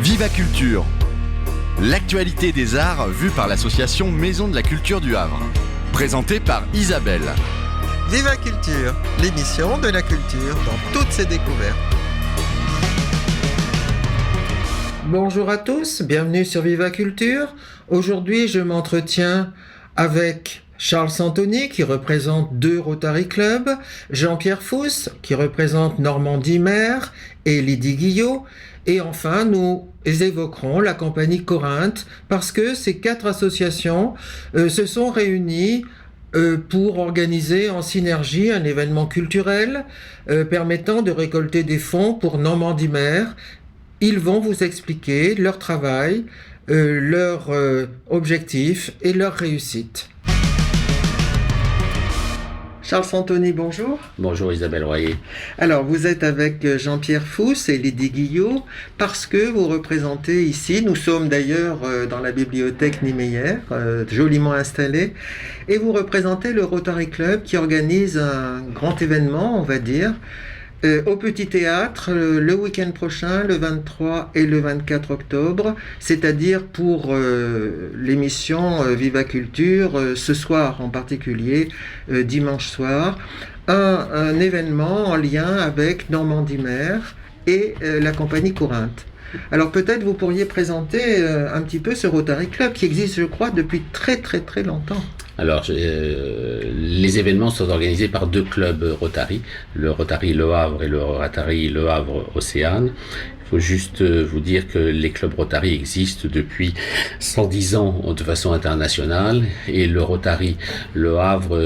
Viva Culture, l'actualité des arts vue par l'association Maison de la Culture du Havre. Présentée par Isabelle. Viva Culture, l'émission de la culture dans toutes ses découvertes. Bonjour à tous, bienvenue sur Viva Culture. Aujourd'hui, je m'entretiens avec Charles Santoni qui représente 2 Rotary Club, Jean-Pierre Fousse qui représente Normandie Mer et Lydie Guillot. Et enfin, nous évoquerons la compagnie Corinthe parce que ces 4 associations se sont réunies pour organiser en synergie un événement culturel permettant de récolter des fonds pour Normandie Mer. Ils vont vous expliquer leur travail, leurs objectifs et leur réussite. Charles Santoni, bonjour. Bonjour Isabelle Royer. Alors, vous êtes avec Jean-Pierre Fousse et Lydie Guillot parce que vous représentez ici, nous sommes d'ailleurs dans la bibliothèque Niemeyer, joliment installée, et vous représentez le Rotary Club qui organise un grand événement, on va dire, au Petit Théâtre le week-end prochain, le 23 et le 24 octobre, c'est-à-dire pour l'émission Viva Culture, ce soir en particulier, dimanche soir, un événement en lien avec Normandie Mer et la compagnie Corinthe. Alors peut-être vous pourriez présenter un petit peu ce Rotary Club qui existe, je crois, depuis très très très longtemps. Alors, les événements sont organisés par 2 clubs Rotary, le Rotary Le Havre et le Rotary Le Havre Océane. Il faut juste vous dire que les clubs Rotary existent depuis 110 ans de façon internationale et le Rotary Le Havre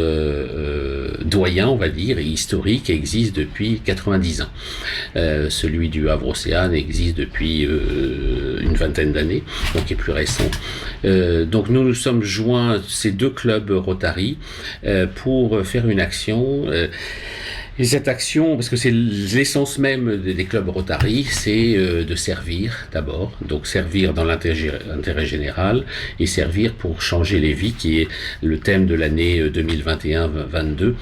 doyen, on va dire, et historique existe depuis 90 ans. Celui du Havre Océane existe depuis une vingtaine d'années, donc est plus récent. Donc nous sommes joints, ces 2 clubs Rotary, pour faire une action. Et cette action, parce que c'est l'essence même des clubs Rotary, c'est de servir d'abord, donc servir dans l'intérêt général et servir pour changer les vies, qui est le thème de l'année 2021-22,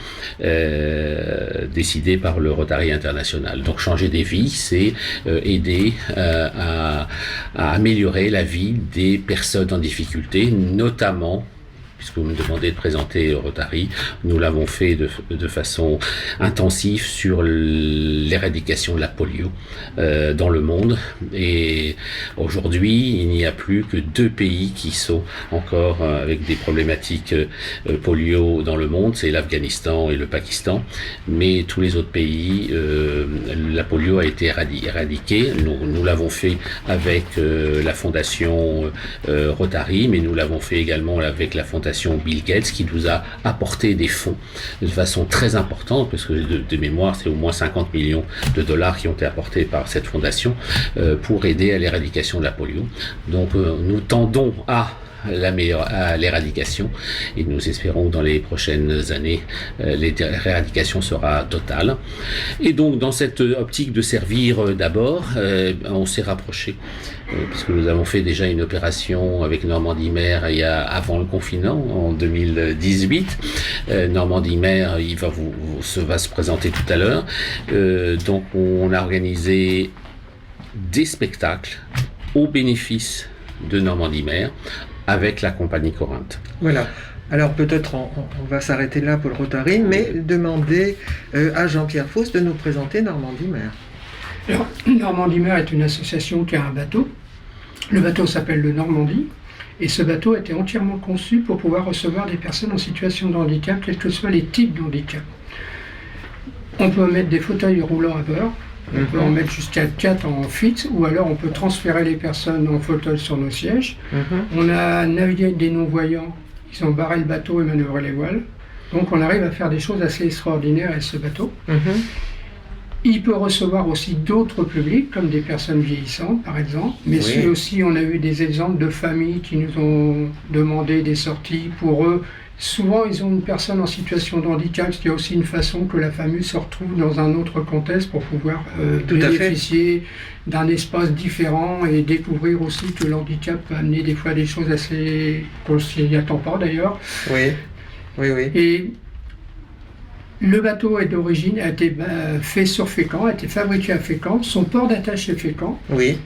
décidé par le Rotary International. Donc changer des vies, c'est aider à améliorer la vie des personnes en difficulté, notamment, puisque vous me demandez de présenter Rotary, nous l'avons fait de façon intensive sur l'éradication de la polio dans le monde. Et aujourd'hui, il n'y a plus que 2 pays qui sont encore avec des problématiques polio dans le monde, c'est l'Afghanistan et le Pakistan. Mais tous les autres pays, la polio a été éradiquée. Nous l'avons fait avec la fondation Rotary, mais nous l'avons fait également avec la fondation Bill Gates qui nous a apporté des fonds de façon très importante, parce que de mémoire c'est au moins 50 millions de dollars qui ont été apportés par cette fondation pour aider à l'éradication de la polio. Donc nous tendons à l'éradication et nous espérons que dans les prochaines années l'éradication sera totale. Et donc dans cette optique de servir d'abord, on s'est rapproché puisque nous avons fait déjà une opération avec Normandie Mer avant le confinement en 2018. Normandie Mer, il va se présenter tout à l'heure. Donc on a organisé des spectacles au bénéfice de Normandie Mer avec la compagnie Corinthe. Voilà. Alors peut-être on va s'arrêter là pour le Rotary, mais demander à Jean-Pierre Fousse de nous présenter Normandie Mer. Alors, Normandie Mer est une association qui a un bateau. Le bateau s'appelle le Normandie, et ce bateau a été entièrement conçu pour pouvoir recevoir des personnes en situation de handicap, quels que soient les types de handicap. On peut mettre des fauteuils roulants à bord, on peut en mettre jusqu'à 4 en fixe, ou alors on peut transférer les personnes en fauteuil sur nos sièges. On a navigué avec des non-voyants, ils ont barré le bateau et manœuvré les voiles. Donc on arrive à faire des choses assez extraordinaires avec ce bateau. Il peut recevoir aussi d'autres publics, comme des personnes vieillissantes par exemple, mais aussi on a eu des exemples de familles qui nous ont demandé des sorties pour eux. Souvent, ils ont une personne en situation de handicap, ce qui est aussi une façon que la famille se retrouve dans un autre contexte pour pouvoir bénéficier d'un espace différent et découvrir aussi que le handicap peut amener des fois des choses assez qu'on ne s'y attend pas d'ailleurs. Oui. Et le bateau est d'origine, a été fait sur Fécamp, a été fabriqué à Fécamp, son port d'attache est Fécamp. Oui.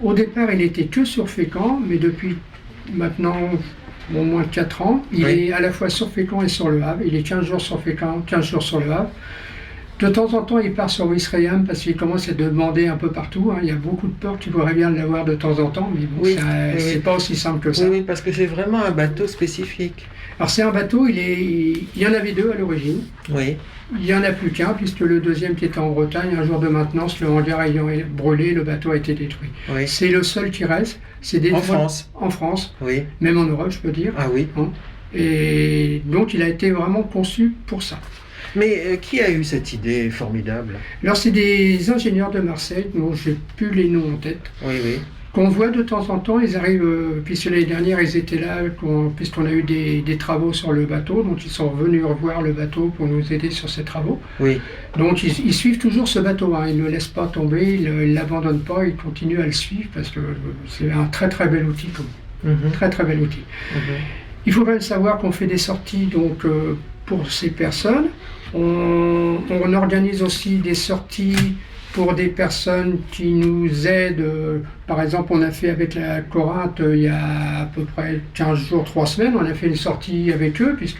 Au départ, il n'était que sur Fécamp, mais depuis maintenant au moins 4 ans, il est à la fois sur Fécamp et sur Le Havre. Il est 15 jours sur Fécamp, 15 jours sur Le Havre. De temps en temps, il part sur Ouistreham parce qu'il commence à demander un peu partout. Il y a beaucoup de ports qui voudraient bien l'avoir de temps en temps, mais bon, c'est pas aussi simple que ça. Oui, parce que c'est vraiment un bateau spécifique. Alors c'est un bateau, il y en avait 2 à l'origine. Oui. Il n'y en a plus qu'un, puisque le deuxième qui était en Bretagne, un jour de maintenance, le hangar ayant brûlé, le bateau a été détruit. Oui. C'est le seul qui reste. En France. En France, Oui. même en Europe, je peux dire. Ah oui. Et donc il a été vraiment conçu pour ça. Mais qui a eu cette idée formidable? Alors c'est des ingénieurs de Marseille, dont j'ai plus les noms en tête, Oui, oui. qu'on voit de temps en temps. Ils arrivent, puisque l'année dernière ils étaient là, puisqu'on a eu des travaux sur le bateau, donc ils sont venus revoir le bateau pour nous aider sur ces travaux. Oui. Donc ils suivent toujours ce bateau, ils ne le laissent pas tomber, ils ne l'abandonnent pas, ils continuent à le suivre parce que c'est un très très bel outil, très très bel outil. Il faut quand même savoir qu'on fait des sorties donc, pour ces personnes. On organise aussi des sorties pour des personnes qui nous aident. Par exemple, on a fait avec la Corinthe, il y a à peu près 15 jours, 3 semaines, on a fait une sortie avec eux, puisque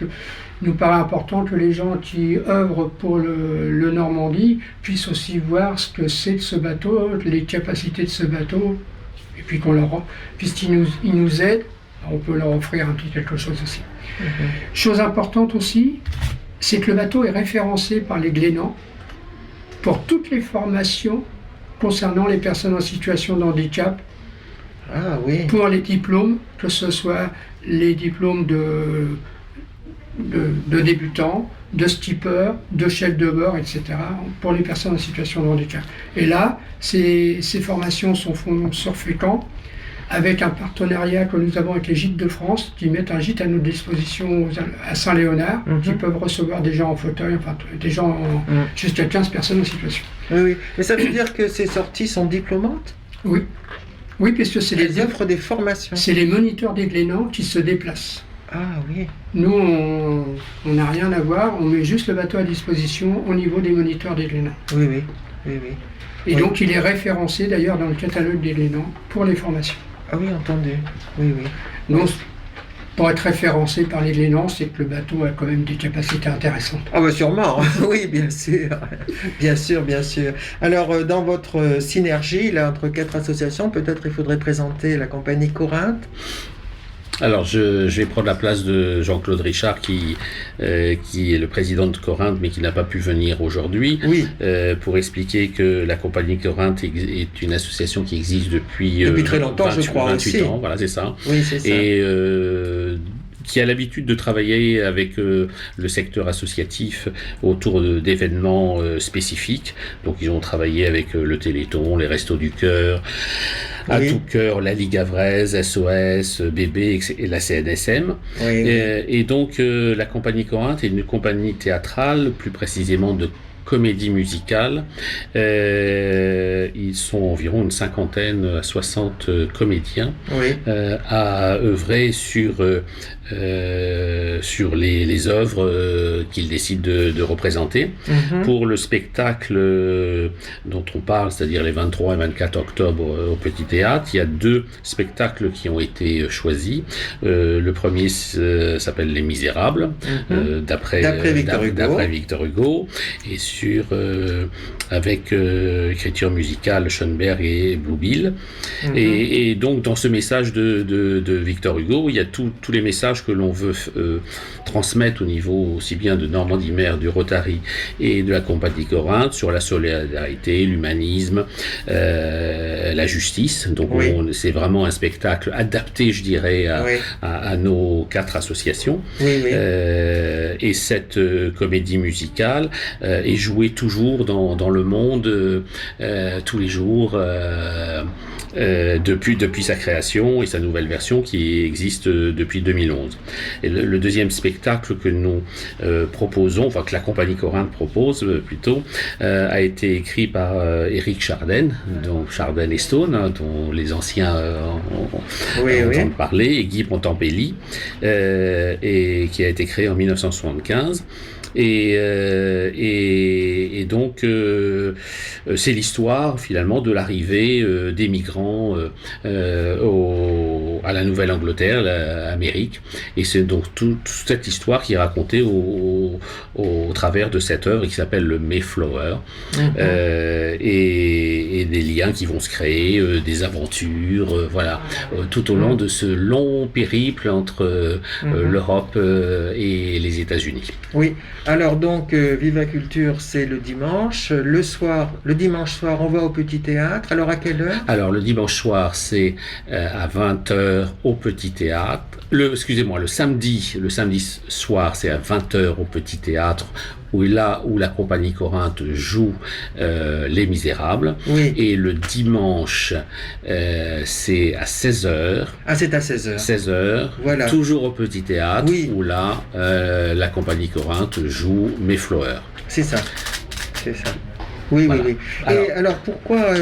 il nous paraît important que les gens qui œuvrent pour le Normandie puissent aussi voir ce que c'est de ce bateau, les capacités de ce bateau, et puis puisqu'ils nous aident, on peut leur offrir un petit quelque chose aussi. Chose importante aussi, c'est que le bateau est référencé par les Glénans pour toutes les formations concernant les personnes en situation de handicap. Ah oui. Pour les diplômes, que ce soit les diplômes de débutants, de skipper, de chef de bord, etc., pour les personnes en situation de handicap. Et là, ces formations sont faites sur Fécamp, avec un partenariat que nous avons avec les Gîtes de France, qui mettent un gîte à notre disposition à Saint-Léonard, qui peuvent recevoir des gens en fauteuil, enfin des gens, jusqu'à 15 personnes en situation. Oui, oui. Mais ça veut dire que ces sorties sont diplômantes? Oui. Oui, puisque Elles offrent des formations. C'est les moniteurs des Glénans qui se déplacent. Ah oui. Nous, on n'a rien à voir, on met juste le bateau à disposition au niveau des moniteurs des Glénans. Oui, oui. Oui, oui. Et donc il est référencé d'ailleurs dans le catalogue des Glénans pour les formations. Ah oui, entendu. Oui, oui. Donc, pour être référencé par les Glénans, c'est que le bateau a quand même des capacités intéressantes. Ah bah sûrement, oui, bien sûr. Bien sûr, bien sûr. Alors, dans votre synergie, là, entre 4 associations, peut-être il faudrait présenter la compagnie Corinthe. Alors, je vais prendre la place de Jean-Claude Richard, qui est le président de Corinthe, mais qui n'a pas pu venir aujourd'hui, Oui. Pour expliquer que la compagnie Corinthe est une association qui existe depuis très longtemps, 28, je crois 28 aussi. ans, voilà, c'est ça. Oui, c'est ça. Et qui a l'habitude de travailler avec le secteur associatif autour d'événements spécifiques. Donc ils ont travaillé avec le Téléthon, les Restos du Cœur, À Oui. Tout Cœur, la Ligue Havraise, SOS, BB et la CNSM. Oui. Et donc la compagnie Corinthe est une compagnie théâtrale, plus précisément de comédie musicale. Ils sont environ une 50 à 60 comédiens Oui. à œuvrer sur les œuvres qu'ils décident de représenter. Pour le spectacle dont on parle, c'est-à-dire les 23 et 24 octobre au Petit Théâtre, il y a 2 spectacles qui ont été choisis. Le premier s'appelle Les Misérables, d'après Victor Hugo, et avec écriture musicale Schoenberg et Blue Bill. Et donc dans ce message de Victor Hugo, il y a tous les messages que l'on veut transmettre au niveau aussi bien de Normandie-Mer, du Rotary et de la compagnie Corinthe sur la solidarité, l'humanisme, la justice. Donc Oui. c'est vraiment un spectacle adapté, je dirais, Oui. à nos 4 associations. Oui, oui. Et cette comédie musicale est jouée toujours dans le monde tous les jours depuis sa création et sa nouvelle version qui existe depuis 2011. Et le deuxième spectacle que nous proposons, enfin que la compagnie Corinthe propose plutôt, a été écrit par Éric Charden, donc Charden et Stone, dont les anciens entendent parler, et Guy Pontampelli, et qui a été créé en 1975. Et donc, c'est l'histoire finalement de l'arrivée des migrants à la Nouvelle-Angleterre, l'Amérique. Et c'est donc toute cette histoire qui est racontée au travers de cette œuvre qui s'appelle le Mayflower. Et des liens qui vont se créer, des aventures, tout au long de ce long périple entre l'Europe et les États-Unis. Oui, alors donc Viva Culture, c'est le dimanche. Le dimanche soir, on va au Petit Théâtre. Alors à quelle heure? Alors le dimanche soir, c'est à 20h au Petit Théâtre. Le samedi soir, c'est à 20h au Petit Théâtre, où la compagnie Corinthe joue Les Misérables. Oui. Et le dimanche, c'est à 16h. Ah, c'est à 16h. 16h, voilà. Toujours au Petit Théâtre, oui. où là, la compagnie Corinthe joue Mayflower. C'est ça. Oui, voilà. Oui. Et alors pourquoi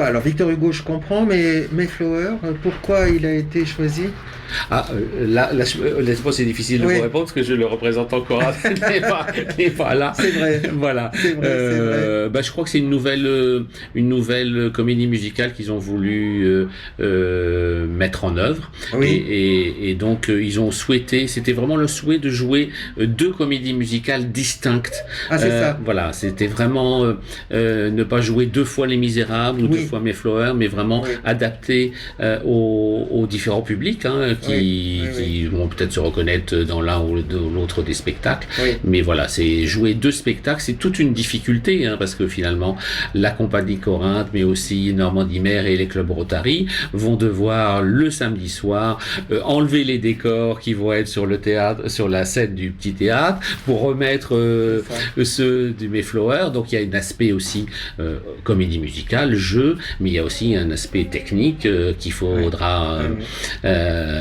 alors Victor Hugo, je comprends, mais Mayflower, pourquoi il a été choisi? Là, honnêtement, c'est difficile de vous répondre parce que le représentant Corinthe n'est pas là. C'est vrai. Voilà. C'est vrai. Je crois que c'est une nouvelle comédie musicale qu'ils ont voulu mettre en œuvre. Oui. Et donc, ils ont souhaité, c'était vraiment le souhait de jouer deux comédies musicales distinctes. Ah, c'est ça. Voilà, c'était vraiment ne pas jouer deux fois Les Misérables ou deux fois Mayflower, mais vraiment adapté aux différents publics, qui vont peut-être se reconnaître dans l'un ou l'autre des spectacles. Oui. Mais voilà, c'est jouer deux spectacles, c'est toute une difficulté, parce que finalement, la compagnie Corinthe, mais aussi Normandie Mer et les clubs Rotary vont devoir le samedi soir enlever les décors qui vont être sur la scène du Petit Théâtre pour remettre ceux du Mayflower. Donc il y a un aspect aussi comédie musicale, jeu, mais il y a aussi un aspect technique qu'il faudra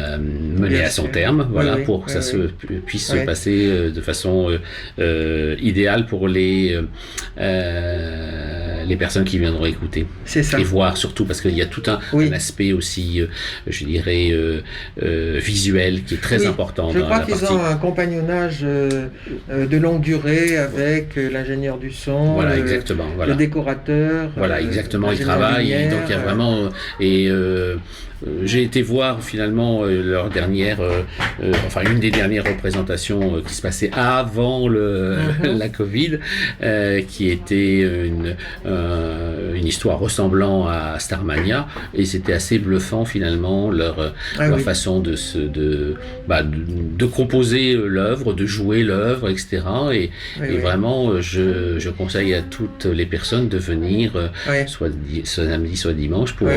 mener à son terme, pour que ça puisse se passer de façon idéale pour les personnes qui viendront écouter. C'est ça. Et voir surtout, parce qu'il y a tout un aspect aussi, je dirais, visuel qui est très important. Je crois qu'ils ont un compagnonnage de longue durée avec l'ingénieur du son, le décorateur. Voilà, exactement, ils travaillent. Donc il y a vraiment... j'ai été voir finalement leur dernière, une des dernières représentations qui se passait avant la Covid, qui était une histoire ressemblant à Starmania, et c'était assez bluffant finalement leur façon de composer l'œuvre, de jouer l'œuvre, etc. Et vraiment, je conseille à toutes les personnes de venir soit samedi, soit dimanche pour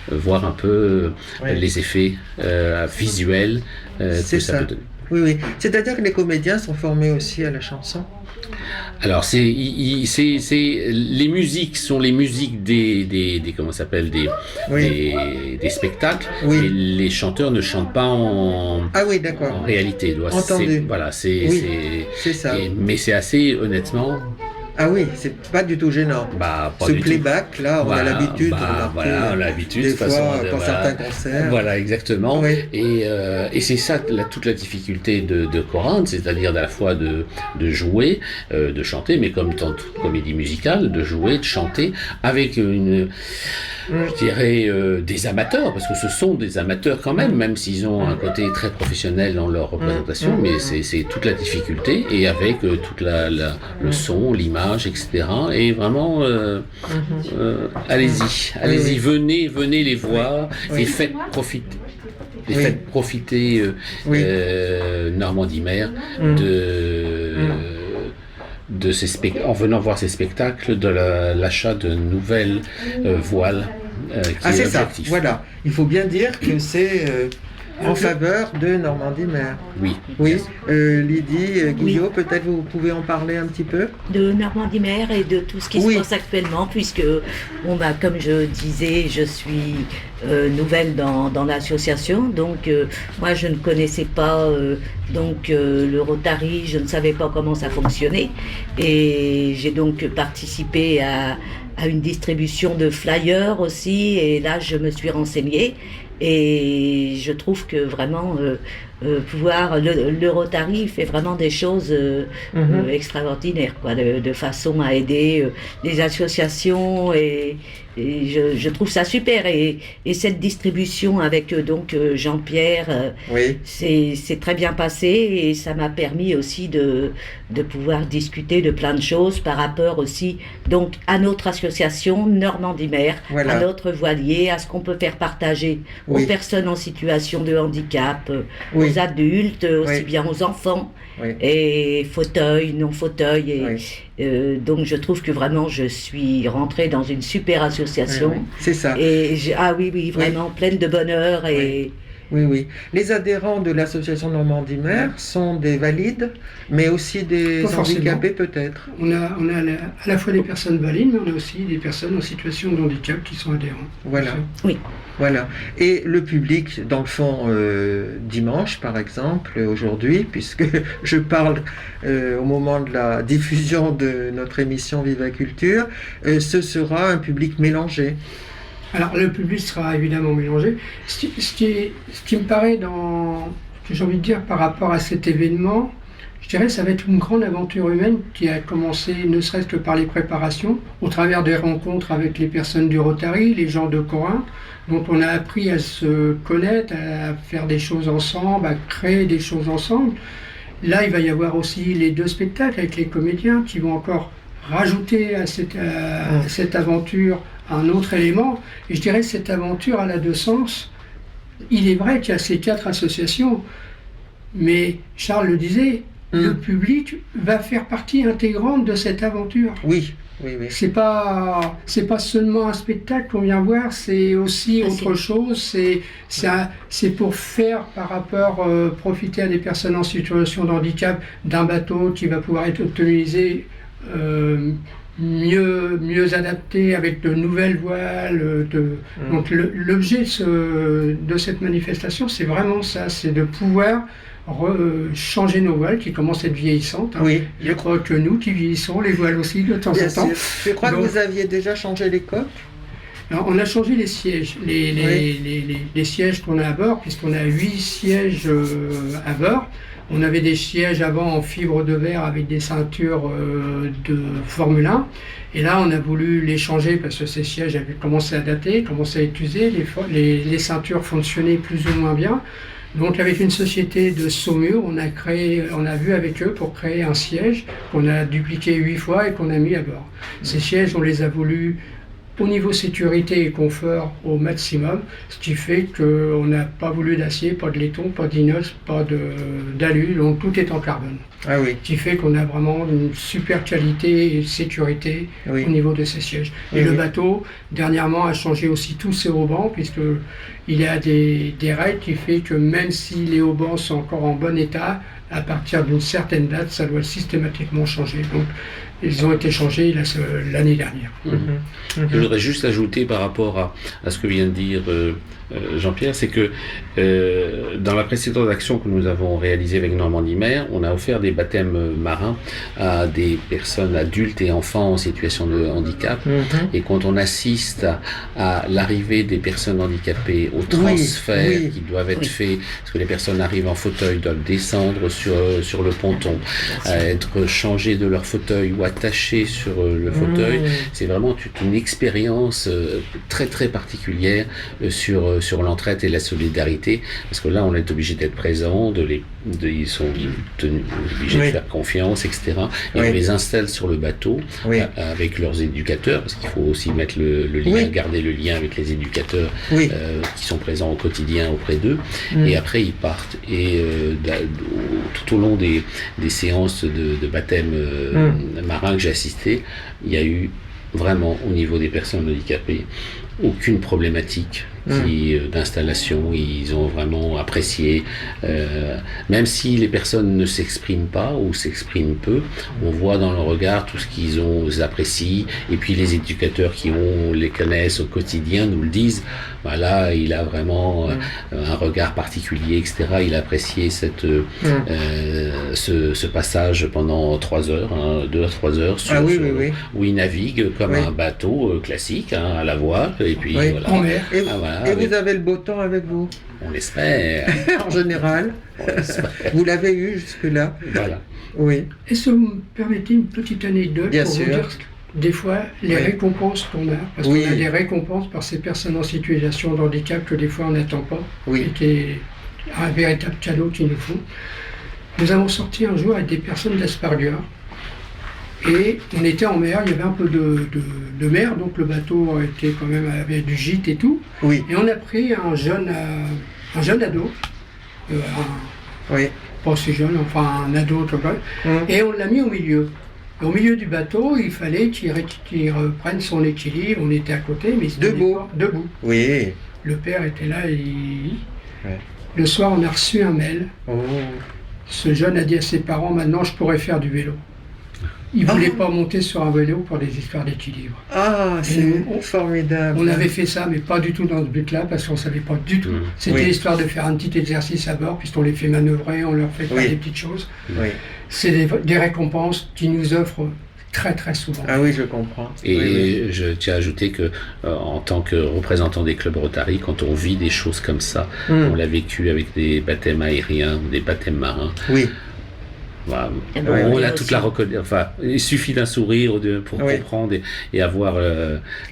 voir un peu les effets visuels que ça peut donner. Oui. C'est-à-dire que les comédiens sont formés aussi à la chanson? Alors, les musiques sont les musiques des comment ça s'appelle, des spectacles, mais les chanteurs ne chantent pas en réalité. Entendu. C'est ça. Mais c'est assez, honnêtement... Ah oui, c'est pas du tout gênant. Ce playback, là, on a l'habitude. On a l'habitude. Des fois, dans certains concerts. Voilà, exactement. Oui. Et c'est ça, toute la difficulté de Corinthe, c'est-à-dire à la fois de jouer, de chanter, mais comme dans toute comédie musicale, de jouer, de chanter, avec je dirais des amateurs, parce que ce sont des amateurs quand même s'ils ont un côté très professionnel dans leur représentation, mais c'est toute la difficulté, et avec toute le son, l'image, etc. Et vraiment, allez-y, venez les voir, et faites profiter. Faites profiter Normandie Mer de en venant voir ces spectacles, de l'achat de nouvelles voiles qui est ça. objectif. Voilà, il faut bien dire que c'est en faveur de Normandie Mer. Oui. Lydie Guillot, peut-être vous pouvez en parler un petit peu de Normandie Mer et de tout ce qui se passe actuellement, puisque comme je disais, je suis nouvelle dans l'association, donc moi je ne connaissais pas le Rotary, je ne savais pas comment ça fonctionnait, et j'ai donc participé à une distribution de flyers aussi, et là je me suis renseignée. Et je trouve que vraiment pouvoir... Le Rotary fait vraiment des choses extraordinaires, quoi, de façon à aider les associations et je trouve ça super. Et cette distribution avec Jean-Pierre, Oui. c'est très bien passé et ça m'a permis aussi de pouvoir discuter de plein de choses par rapport aussi donc à notre association Normandie-Mer, Voilà. à notre voilier, à ce qu'on peut faire partager Oui. aux personnes en situation de handicap, Oui. aux adultes, aussi Oui. bien aux enfants. Oui. Et fauteuil, non fauteuil. Et, Oui. donc je trouve que vraiment je suis rentrée dans une super association. Oui, c'est ça. Et ah oui, vraiment pleine de bonheur. Et Oui. Les adhérents de l'association Normandie-Mer sont des valides, mais aussi des Pas forcément. handicapés peut-être. On a à la fois des personnes valides, mais on a aussi des personnes en situation de handicap qui sont adhérents. Voilà. oui. Voilà. Et le public, dans le fond, dimanche, par exemple, aujourd'hui, puisque je parle au moment de la diffusion de notre émission Viva Culture, ce sera un public mélangé. Alors le public sera évidemment mélangé. Ce qui me paraît que j'ai envie de dire par rapport à cet événement, je dirais que ça va être une grande aventure humaine qui a commencé ne serait-ce que par les préparations, au travers des rencontres avec les personnes du Rotary, les gens de Corinthe, dont on a appris à se connaître, à faire des choses ensemble, à créer des choses ensemble. Là, il va y avoir aussi les 2 spectacles avec les comédiens qui vont encore rajouter à cette aventure un autre élément. Et je dirais que cette aventure, elle a 2 sens. Il est vrai qu'il y a ces 4 associations, mais Charles le disait, le public va faire partie intégrante de cette aventure. Oui. C'est pas seulement un spectacle qu'on vient voir, c'est aussi autre chose. C'est pour faire par rapport profiter à des personnes en situation de handicap d'un bateau qui va pouvoir être optimisé, mieux adapté avec de nouvelles voiles. Donc l'objet de cette manifestation, c'est vraiment ça, c'est de pouvoir changer nos voiles qui commencent à être vieillissantes. Oui. Je crois que nous qui vieillissons, les voiles aussi de temps Bien en temps. sûr. Je crois que vous aviez déjà changé les coques. Alors, on a changé les sièges, les sièges qu'on a à bord, puisqu'on a 8 sièges à bord. On avait des sièges avant en fibre de verre avec des ceintures de Formule 1. Et là, on a voulu les changer parce que ces sièges avaient commencé à dater, commencé à être usés, les ceintures fonctionnaient plus ou moins bien. Donc avec une société de Saumur, on a vu avec eux pour créer un siège qu'on a dupliqué 8 fois et qu'on a mis à bord. Ces sièges, on les a voulu au niveau sécurité et confort au maximum, ce qui fait qu'on n'a pas voulu d'acier, pas de laiton, pas d'inox, pas d'alu, donc tout est en carbone. Ah oui. Ce qui fait qu'on a vraiment une super qualité et sécurité au niveau de ces sièges. Et le bateau, dernièrement, a changé aussi tous ses haubans, puisqu'il y a des règles qui fait que même si les haubans sont encore en bon état, à partir d'une certaine date, ça doit systématiquement changer. Donc, ils ont été changés l'année dernière. Je voudrais juste ajouter par rapport à ce que vient de dire Jean-Pierre, c'est que dans la précédente action que nous avons réalisée avec Normandie-Mer, on a offert des baptêmes marins à des personnes adultes et enfants en situation de handicap. Et quand on assiste à l'arrivée des personnes handicapées, au transfert qui doivent être faits, parce que les personnes arrivent en fauteuil, doivent descendre sur le ponton, être changées de leur fauteuil ou attachées sur le fauteuil, c'est vraiment toute une expérience très très particulière sur l'entraide et la solidarité, parce que là on est obligé d'être présent, ils sont obligés de faire confiance, etc. Et on les installe sur le bateau avec leurs éducateurs, parce qu'il faut aussi mettre le lien, garder le lien avec les éducateurs qui sont présents au quotidien auprès d'eux. Et après ils partent. Et tout au long des séances de baptême marin que j'ai assisté, il y a eu vraiment au niveau des personnes handicapées aucune problématique d'installation. Ils ont vraiment apprécié, même si les personnes ne s'expriment pas ou s'expriment peu, on voit dans leur regard tout ce qu'ils apprécient, et puis les éducateurs qui les connaissent au quotidien nous le disent. Là, il a vraiment un regard particulier, etc. Il a apprécié ce passage pendant 3 heures, 2 à 3 heures, où il navigue comme un bateau classique, à la voile, et puis voilà. En mer. Et vous avez le beau temps avec vous? On l'espère. En général. Vous l'avez eu jusque-là? Voilà. Oui. Est-ce que vous me permettez une petite anecdote Bien pour sûr. vous dire des fois les Oui. récompenses qu'on a, parce Oui. qu'on a des récompenses par ces personnes en situation de handicap que des fois on n'attend pas, Oui. et qui est un véritable cadeau qu'ils nous font. Nous avons sorti un jour avec des personnes d'Aspargueur, et on était en mer, il y avait un peu de mer, donc le bateau était quand même avait du gîte et tout, Oui. et on a pris un jeune ado, Oui. pas si jeune, enfin un ado tout cas, et on l'a mis au milieu. Et au milieu du bateau, il fallait qu'il reprenne son équilibre. On était à côté, mais il se tenait Debout. pas debout. Oui. Le père était là et Ouais. le soir, on a reçu un mail. Oh. Ce jeune a dit à ses parents, maintenant je pourrais faire du vélo. Il ne voulait pas monter sur un vélo pour des histoires d'équilibre. Ah, c'est formidable. On avait fait ça, mais pas du tout dans ce but-là, parce qu'on ne savait pas du tout. C'était Oui. histoire de faire un petit exercice à bord, puisqu'on les fait manœuvrer, on leur fait faire Oui. des petites choses. Oui. C'est des récompenses qui nous offrent très très souvent. Ah oui, je comprends. Et Oui, oui. je tiens à ajouter que, en tant que représentant des clubs Rotary, quand on vit des choses comme ça, on l'a vécu avec des baptêmes aériens ou des baptêmes marins. Oui. Voilà. Eh ben, On oui, a aussi. toute la reconnaissance. Enfin, il suffit d'un sourire pour Oui. comprendre et avoir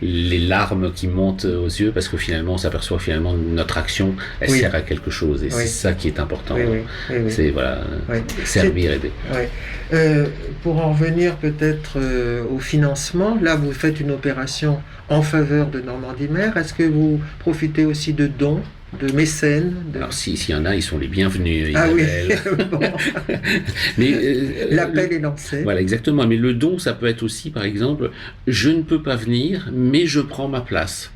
les larmes qui montent aux yeux, parce que finalement, on s'aperçoit finalement notre action, elle Oui. sert à quelque chose, et Oui. c'est ça qui est important. Oui, oui, oui, oui. C'est voilà, Oui. servir, aider. Ouais. Pour en revenir peut-être au financement, là vous faites une opération en faveur de Normandie-Mer. Est-ce que vous profitez aussi de dons, de mécènes Alors s'il y en a, ils sont les bienvenus. Ah oui, Isabelle. bon, Mais l'appel est lancé. Voilà, exactement. Mais le don, ça peut être aussi, par exemple, je ne peux pas venir, mais je prends ma place.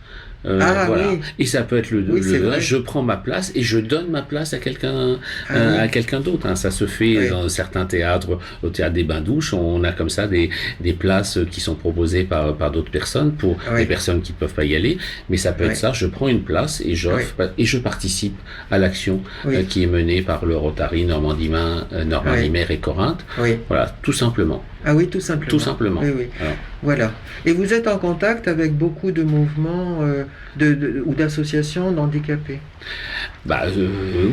Ah, voilà. oui. Et ça peut être Oui, c'est vrai. je prends ma place et je donne ma place à quelqu'un Ah, oui. à quelqu'un d'autre. Hein. Ça se fait Oui. dans certains théâtres, au théâtre des Bains-Douches, on a comme ça des places qui sont proposées par d'autres personnes pour Oui. des personnes qui ne peuvent pas y aller. Mais ça peut Oui. être ça, je prends une place et j'offre et je participe à l'action Oui. qui est menée par le Rotary Normandie-Mer et Corinthe. Oui. Voilà, tout simplement. Ah oui, tout simplement. Tout simplement. Oui, oui. Alors, Voilà. Et vous êtes en contact avec beaucoup de mouvements ou d'associations d'handicapés.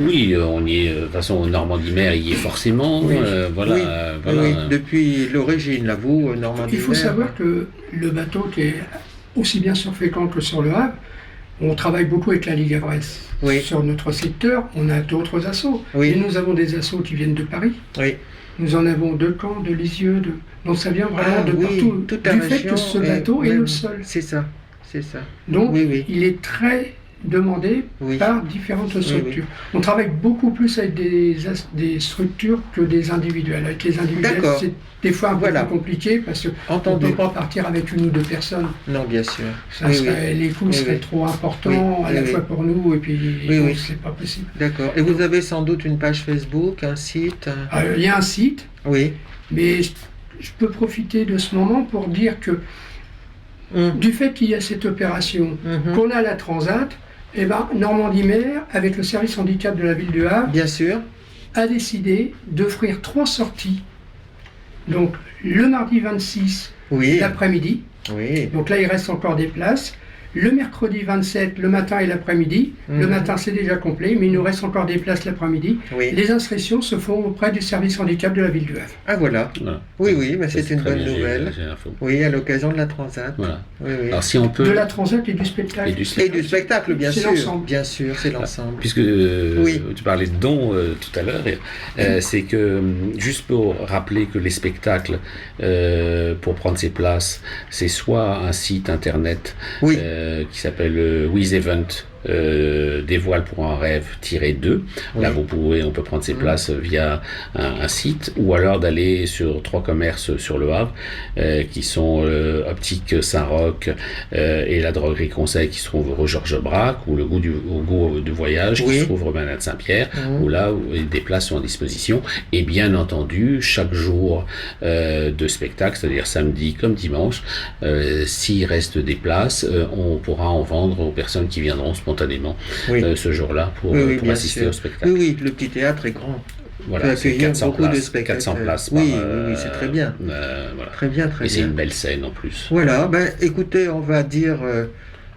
oui, on y est. De toute façon, Normandie-Mer y est forcément. Oui. Voilà, Oui. voilà. Oui, depuis l'origine, là, vous, Normandie-Mer. Il faut savoir que le bateau qui est aussi bien sur Fécamp que sur Le Havre, on travaille beaucoup avec la Ligue Havraise. Oui. Sur notre secteur, on a d'autres assos. Oui. Et nous avons des assos qui viennent de Paris. Oui. Nous en avons de Caen, de Lisieux, donc ça vient vraiment de partout. toute la du région. fait que ce bateau est même- le seul. C'est ça, c'est ça. Donc Oui, oui. il est très demandé Oui. par différentes structures. oui. On travaille beaucoup plus avec des structures que des individuels. Avec les individuels, D'accord. c'est des fois un peu Voilà. plus compliqué parce qu'on ne Entendu. peut pas partir avec une ou deux personnes. Non, bien sûr. Ça Oui, serait, les coûts Oui, seraient oui. trop importants Oui, à la oui, fois oui. pour nous et puis Oui, donc, oui. c'est pas possible. D'accord. Et vous avez sans doute une page Facebook, un site. Il y a un site, Oui. mais je peux profiter de ce moment pour dire que du fait qu'il y a cette opération, Mhm. qu'on a la Transat, eh ben, Normandie-Mer, avec le service handicap de la ville de Havre, Bien sûr. a décidé d'offrir 3 sorties. Donc le mardi 26 Oui. l'après-midi, Oui. donc là il reste encore des places. Le mercredi 27, le matin et l'après-midi. Le Mhm. matin c'est déjà complet, mais il nous reste encore des places l'après-midi. Oui. Les inscriptions se font auprès du service handicap de la ville du Havre. Ah voilà. Voilà. Oui, oui, mais Ça, c'est une très bonne bien, nouvelle. j'ai l'info. Oui, à l'occasion de la Transat. Voilà. Oui, oui. Alors si on peut. De la transat et du spectacle. et du Et du spectacle, bien C'est sûr. l'ensemble. Bien sûr, c'est l'ensemble. Puisque Oui. tu parlais de dons tout à l'heure, c'est que, juste pour rappeler que les spectacles, pour prendre ses places, c'est soit un site internet Oui. qui s'appelle With Event, des voiles pour un rêve-2. Là, Oui. on peut prendre ses places via un site, ou alors d'aller sur 3 commerces sur le Havre, qui sont Optique Saint-Roch et la Droguerie Conseil qui se trouve rue Georges Braque, ou le goût du voyage qui Oui. se trouve rue Manade Saint-Pierre, Mhm. où là, des places sont à disposition. Et bien entendu, chaque jour de spectacle, c'est-à-dire samedi comme dimanche, s'il reste des places, on pourra en vendre aux personnes qui viendront spontanément Oui. ce jour-là pour Bien assister sûr. au spectacle. Oui, oui, le petit théâtre est grand. Voilà, peut c'est accueillir 400 beaucoup de places, spectateurs. 400 places Oui, par, oui, c'est très bien. voilà. Très bien, très Et c'est bien. une belle scène en plus. Voilà, ben, écoutez, on va dire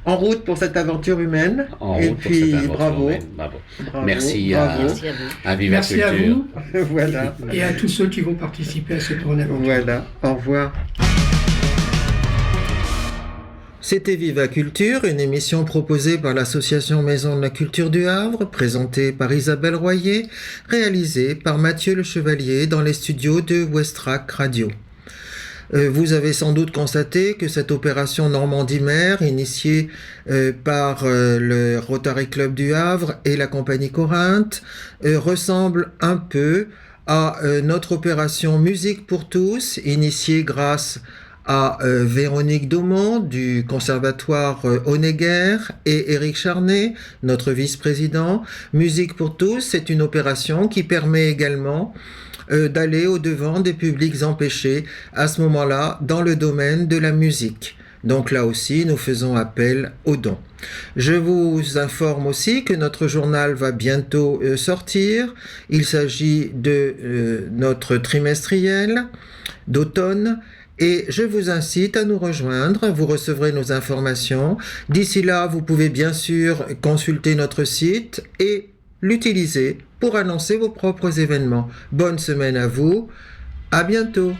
En route pour cette aventure humaine. En Et route pour puis, cette aventure bravo. humaine. Bravo. Bravo, Merci bravo. Merci à vous. à Viva Merci à Culture. vous Voilà. et à tous ceux qui vont participer à cette grande aventure. Voilà. Au revoir. C'était Viva Culture, une émission proposée par l'association Maison de la Culture du Havre, présentée par Isabelle Royer, réalisée par Mathieu Le Chevalier dans les studios de Westrack Radio. Vous avez sans doute constaté que cette opération Normandie-Mer, initiée par le Rotary Club du Havre et la compagnie Corinthe, ressemble un peu à notre opération Musique pour tous, initiée grâce à Véronique Daumont du Conservatoire Honegger et Éric Charnet, notre vice-président. Musique pour tous, c'est une opération qui permet également d'aller au-devant des publics empêchés à ce moment-là dans le domaine de la musique. Donc là aussi, nous faisons appel aux dons. Je vous informe aussi que notre journal va bientôt sortir. Il s'agit de notre trimestriel d'automne. Et je vous incite à nous rejoindre, vous recevrez nos informations. D'ici là, vous pouvez bien sûr consulter notre site et l'utiliser pour annoncer vos propres événements. Bonne semaine à vous, à bientôt.